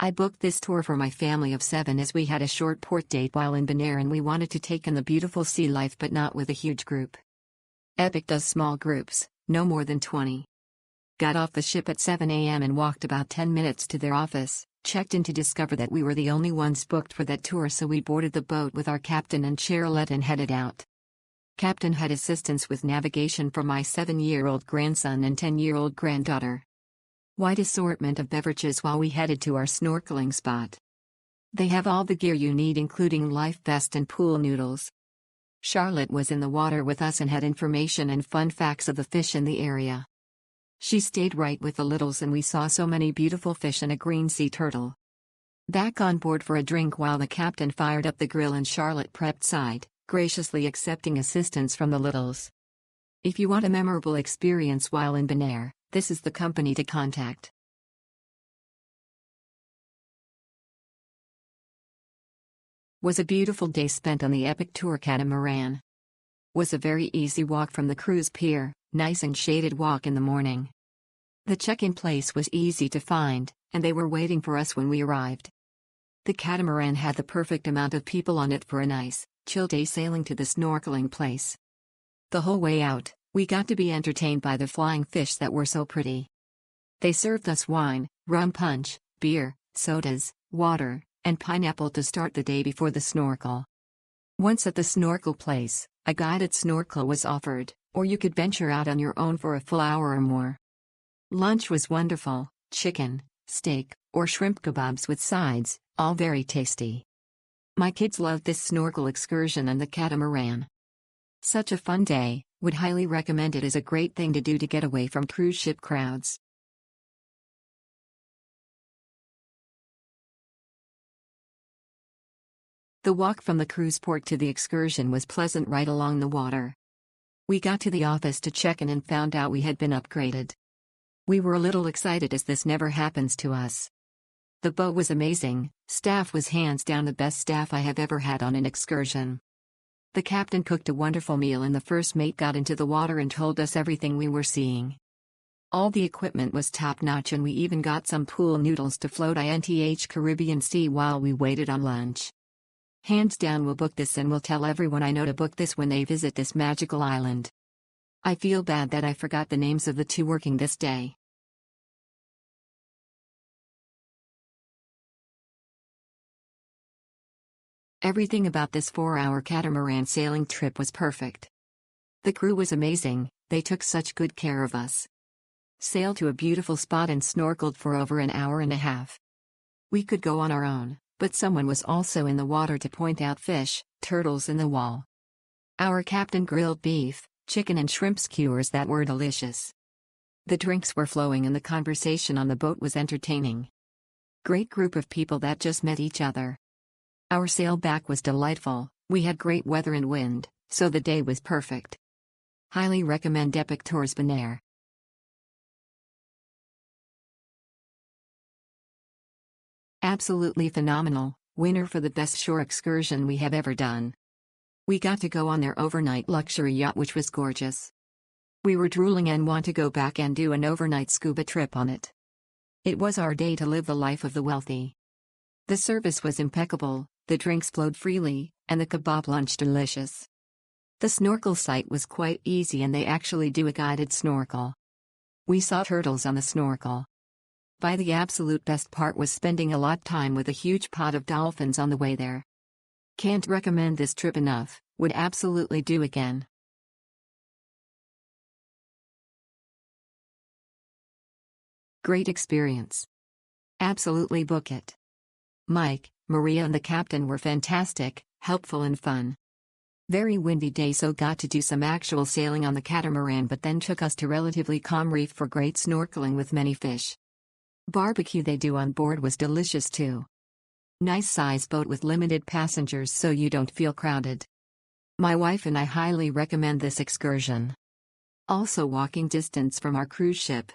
I booked this tour for my family of 7 as we had a short port date while in Bonaire and we wanted to take in the beautiful sea life but not with a huge group. Epic does small groups, no more than 20. Got off the ship at 7 a.m. and walked about 10 minutes to their office, checked in to discover that we were the only ones booked for that tour, so we boarded the boat with our captain and Charlotte and headed out. Captain had assistance with navigation from my 7-year-old grandson and 10-year-old granddaughter. Wide assortment of beverages while we headed to our snorkeling spot. They have all the gear you need, including life vest and pool noodles. Charlotte was in the water with us and had information and fun facts of the fish in the area. She stayed right with the littles and we saw so many beautiful fish and a green sea turtle. Back on board for a drink while the captain fired up the grill and Charlotte prepped side, graciously accepting assistance from the littles. If you want a memorable experience while in Bonaire, this is the company to contact. Was a beautiful day spent on the epic tour catamaran. Was a very easy walk from the cruise pier, nice and shaded walk in the morning. The check-in place was easy to find, and they were waiting for us when we arrived. The catamaran had the perfect amount of people on it for a nice, chill day sailing to the snorkeling place. The whole way out, we got to be entertained by the flying fish that were so pretty. They served us wine, rum punch, beer, sodas, water, and pineapple to start the day before the snorkel. Once at the snorkel place, a guided snorkel was offered, or you could venture out on your own for a full hour or more. Lunch was wonderful, chicken, steak, or shrimp kebabs with sides, all very tasty. My kids loved this snorkel excursion and the catamaran. Such a fun day, would highly recommend it as a great thing to do to get away from cruise ship crowds. The walk from the cruise port to the excursion was pleasant right along the water. We got to the office to check in and found out we had been upgraded. We were a little excited as this never happens to us. The boat was amazing, staff was hands down the best staff I have ever had on an excursion. The captain cooked a wonderful meal and the first mate got into the water and told us everything we were seeing. All the equipment was top-notch and we even got some pool noodles to float INTH Caribbean Sea while we waited on lunch. Hands down, will book this and will tell everyone I know to book this when they visit this magical island. I feel bad that I forgot the names of the 2 working this day. Everything about this 4-hour catamaran sailing trip was perfect. The crew was amazing, they took such good care of us. Sailed to a beautiful spot and snorkeled for over an hour and a half. We could go on our own, but someone was also in the water to point out fish, turtles in the wall. Our captain grilled beef, chicken and shrimp skewers that were delicious. The drinks were flowing and the conversation on the boat was entertaining. Great group of people that just met each other. Our sail back was delightful, we had great weather and wind, so the day was perfect. Highly recommend Epic Tours Bonaire. Absolutely phenomenal, winner for the best shore excursion we have ever done. We got to go on their overnight luxury yacht which was gorgeous. We were drooling and want to go back and do an overnight scuba trip on it. It was our day to live the life of the wealthy. The service was impeccable, the drinks flowed freely, and the kebab lunch delicious. The snorkel site was quite easy and they actually do a guided snorkel. We saw turtles on the snorkel. By the absolute best part was spending a lot time with a huge pod of dolphins on the way there. Can't recommend this trip enough, would absolutely do again. Great experience. Absolutely book it. Mike, Maria and the captain were fantastic, helpful and fun. Very windy day so got to do some actual sailing on the catamaran but then took us to relatively calm reef for great snorkeling with many fish. Barbecue they do on board was delicious too. Nice size boat with limited passengers so you don't feel crowded. My wife and I highly recommend this excursion. Also walking distance from our cruise ship,